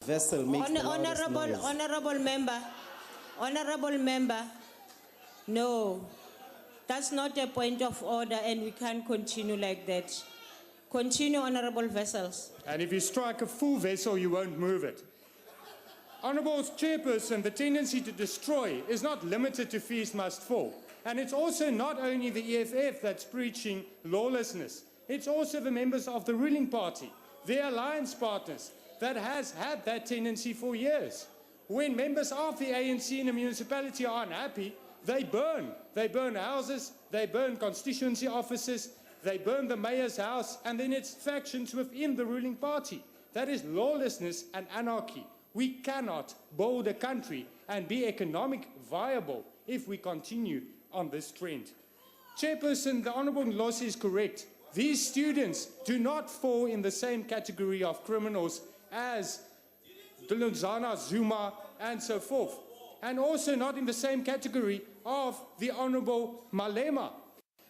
vessel makes the loudest noise. Honorable member, no, that's not a point of order and we can't continue like that. Continue, honorable vessels. And if you strike a full vessel, you won't move it. Honourable Chairperson, the tendency to destroy is not limited to Feast Must Fall. And it's also not only the EFF that's preaching lawlessness. It's also the members of the ruling party, their alliance partners, that has had that tendency for years. When members of the ANC in a municipality are unhappy, they burn. They burn houses, they burn constituency offices, they burn the mayor's house, and then it's factions within the ruling party. That is lawlessness and anarchy. We cannot build a country and be economic viable if we continue on this trend. Chairperson, the Honourable Nlosi is correct. These students do not fall in the same category of criminals as Dluzana Zuma and so forth. And also not in the same category of the Honourable Malema,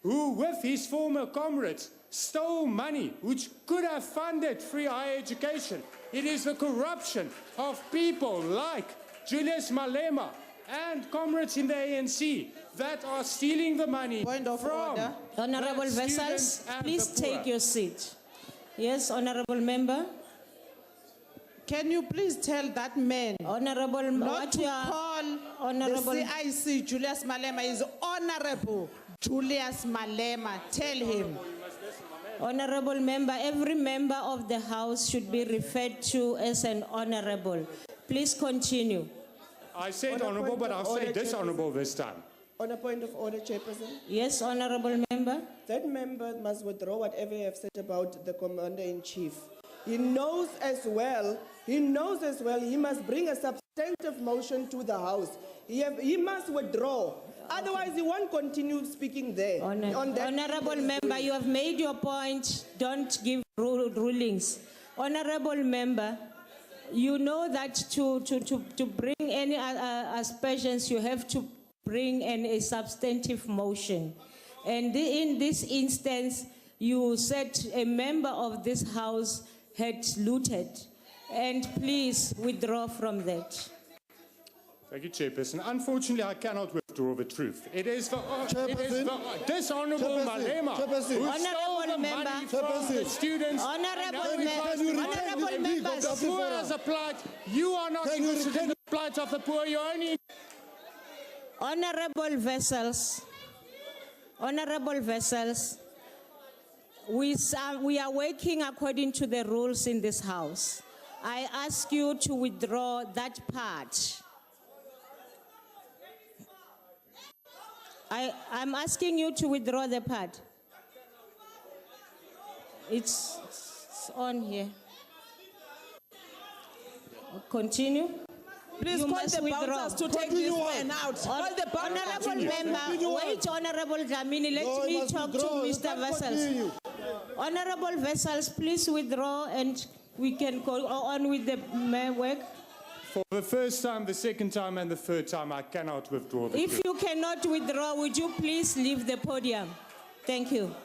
who with his former comrades stole money which could have funded free higher education. It is the corruption of people like Julius Malema and comrades in the ANC that are stealing the money Point of from order. Honorable the vessels, students and please the poor. take your seat. Yes, honorable member. Can you please tell that man Honorable, not to call honorable, the CIC Julius Malema is Honorable Julius Malema. Tell him. honorable member, every member of the House should be referred to as an honorable. Please continue. I said On a honourable, point but of I'll say order, dishonourable this time. On a point of order, Chairperson, Yes, honorable member. that member must withdraw whatever you have said about the Commander-in-Chief. He knows as well, he must bring a substantive motion to the House. He must withdraw. Otherwise, he won't continue speaking there. on that. Honorable member, you have made your point. Don't give rulings. Honorable member, you know that to bring any aspersions, you have to bring a substantive motion. And in this instance, you said a member of this House had looted. And please withdraw from that. Thank you, Chairperson. Unfortunately, I cannot withdraw the truth. It is the dishonourable Malema who stole Honourable the member. money from the students. Honourable Honourable members. The poor as a plight. You are not interested in the plight of the poor. You're only. Honorable vessels, we are working according to the rules in this House. I ask you to withdraw that part. I'm asking you to withdraw the part. It's on here. Continue. Please You call must the withdraw. bouncers to take this man out. Call the bouncers. Honorable member, wait, Honorable Dlamini, let me talk to Mr. Vessels. Honorable Vessels, please withdraw and we can go on with the work. For the first time, the second time, and the third time, I cannot withdraw the If truth. you cannot withdraw, would you please leave the podium? Thank you.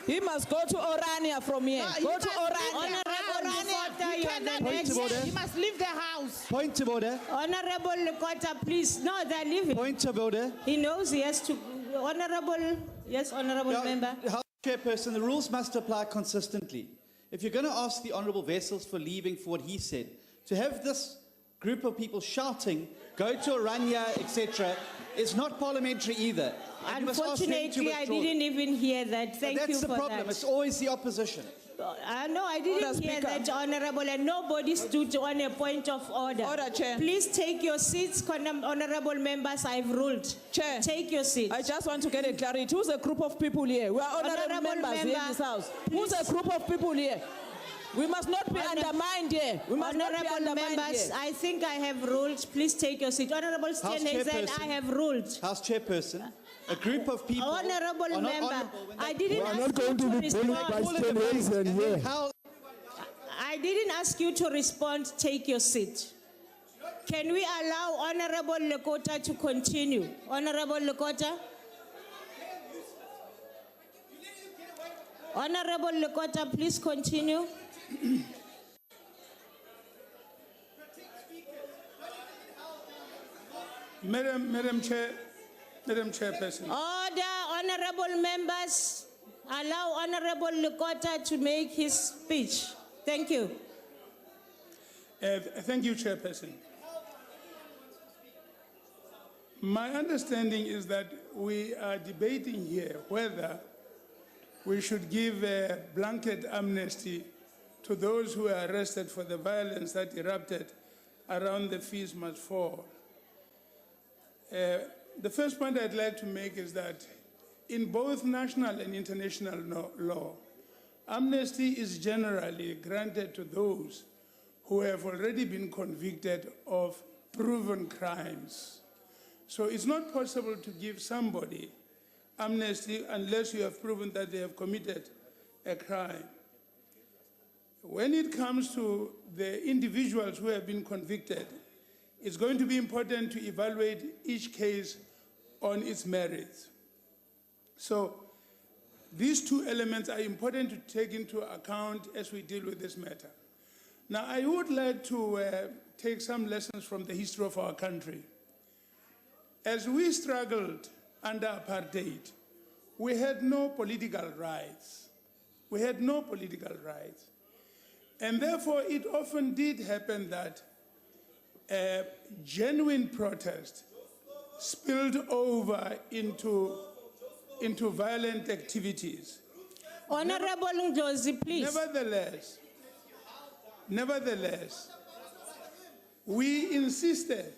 He must go to Orania from here. Go to Orania. Honorable Lekota, you are the next. He must leave the House. Point of order. Honorable Lekota, please. No, they're leaving. Point of order. He knows he has to. Honorable, yes, honorable member. House Chairperson, the rules must apply consistently. If you're going to ask the Honourable Vessels for leaving for what he said, to have this group of people shouting, go to Orania, etc., is not parliamentary either. And you must ask them to Unfortunately, I withdraw. didn't even hear that. Thank you That's the for problem. It's that. always the opposition. No, I didn't hear Speaker. that, Honorable, and nobody stood on a point of order. Order, Chair. Please take your seats, Honorable members. I've ruled. Chair. Take your seats. I just want to get a clarity. Who's a group of people here? We are honorable members here in this House. Who's a group of people here? We must not be undermined here. We must not be Honorable undermined members, here. I think I have ruled. Please take your seat. Honorable Steenhuisen, Chairperson. I have ruled. House Chairperson, a group of people... Honorable are not member, honourable when I they- didn't We are ask not you going to to be bullied by respond. Steenhuisen And then here. how... I didn't ask you to respond. Take your seat. Can we allow Honorable Lekota to continue? Honorable Lekota? Honorable Lekota, please continue. Madam Chairperson. Order, honorable members. Allow Honorable Lekota to make his speech. Thank you. Thank you, Chairperson. My understanding is that we are debating here whether we should give a blanket amnesty to those who were arrested for the violence that erupted around the Fees Must Fall. The first point I'd like to make is that in both national and international law, amnesty is generally granted to those who have already been convicted of proven crimes. So it's not possible to give somebody amnesty unless you have proven that they have committed a crime. When it comes to the individuals who have been convicted, it's going to be important to evaluate each case on its merits. So these two elements are important to take into account as we deal with this matter. Now, I would like to take some lessons from the history of our country. As we struggled under apartheid, we had no political rights. We had no political rights. And therefore, it often did happen that genuine protest spilled over into violent activities. Honorable Ndlozi, please. Nevertheless, we insisted,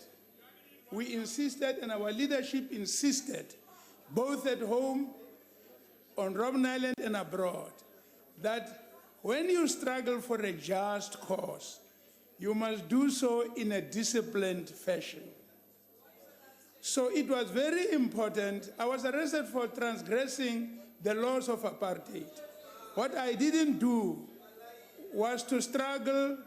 and our leadership insisted, both at home, on Robben Island and abroad, that when you struggle for a just cause, you must do so in a disciplined fashion. So it was very important. I was arrested for transgressing the laws of apartheid. What I didn't do was to struggle.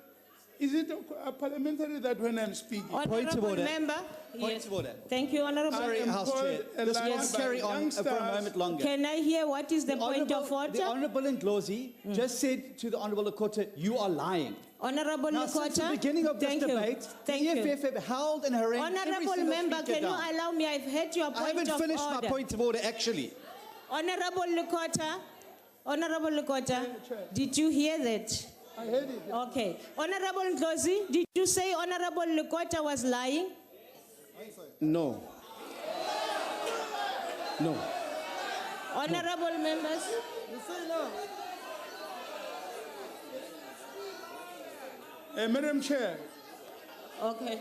Is it a parliamentary that when I'm speaking? Point of order. Member. Point Yes. of order. Thank you, Honorable. Sorry, House Chair. This will carry on for a moment longer. Can I hear what is the point of The order? Honourable Ndlozi just said to the Honourable Lekota, you are lying. Honorable Now, since the Lekota. beginning of this Thank you. debate, Thank the you. EFF have held and harangued every Honorable single member, speaker can you down. allow me? I've heard your I point haven't of finished order. my point of order, actually. Honorable Lekota, Honorable Lekota, did you hear that? I heard it. Okay. Honorable Ndlozi, did you say Honorable Lekota was lying? No. No. Honorable members. Madam Chair. Okay.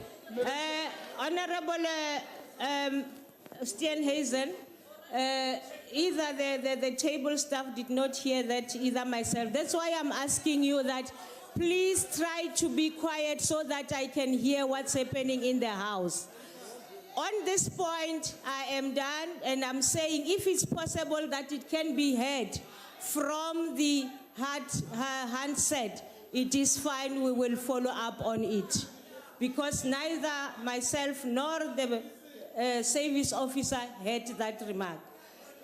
Honorable Steenhuisen, either the table staff did not hear that, either myself. That's why I'm asking you that please try to be quiet so that I can hear what's happening in the House. On this point, I am done, and I'm saying if it's possible that it can be heard from the handset, it is fine, we will follow up on it. Because neither myself nor the service officer heard that remark.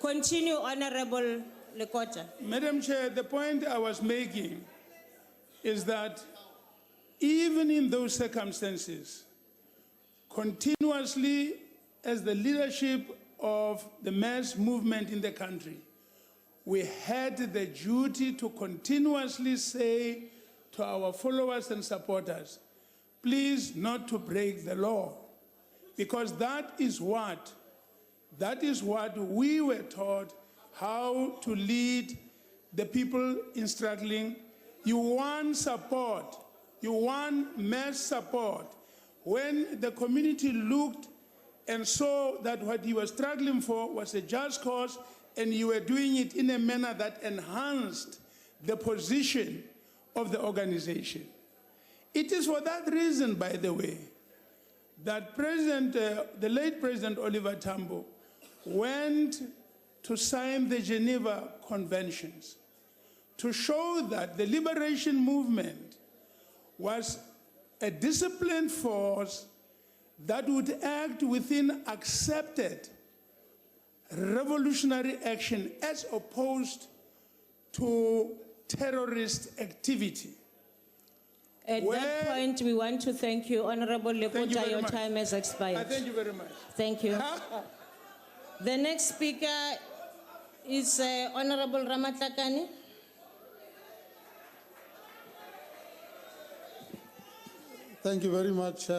Continue, Honorable Lekota. Madam Chair, the point I was making is that even in those circumstances, continuously, as the leadership of the mass movement in the country, we had the duty to continuously say to our followers and supporters, please not to break the law, because that is what we were taught how to lead the people in struggling. You want support, you want mass support. When the community looked and saw that what you were struggling for was a just cause, and you were doing it in a manner that enhanced the position of the organization. It is for that reason, by the way, that the late President Oliver Tambo went to sign the Geneva Conventions to show that the liberation movement was a disciplined force that would act within accepted revolutionary action as opposed to terrorist activity. At Where- that point, we want to thank you, Honorable Thank you Lekota, very your much. time has I expired. thank you very much. Thank you. The next speaker is Honorable Ramatlakane. Thank you very much.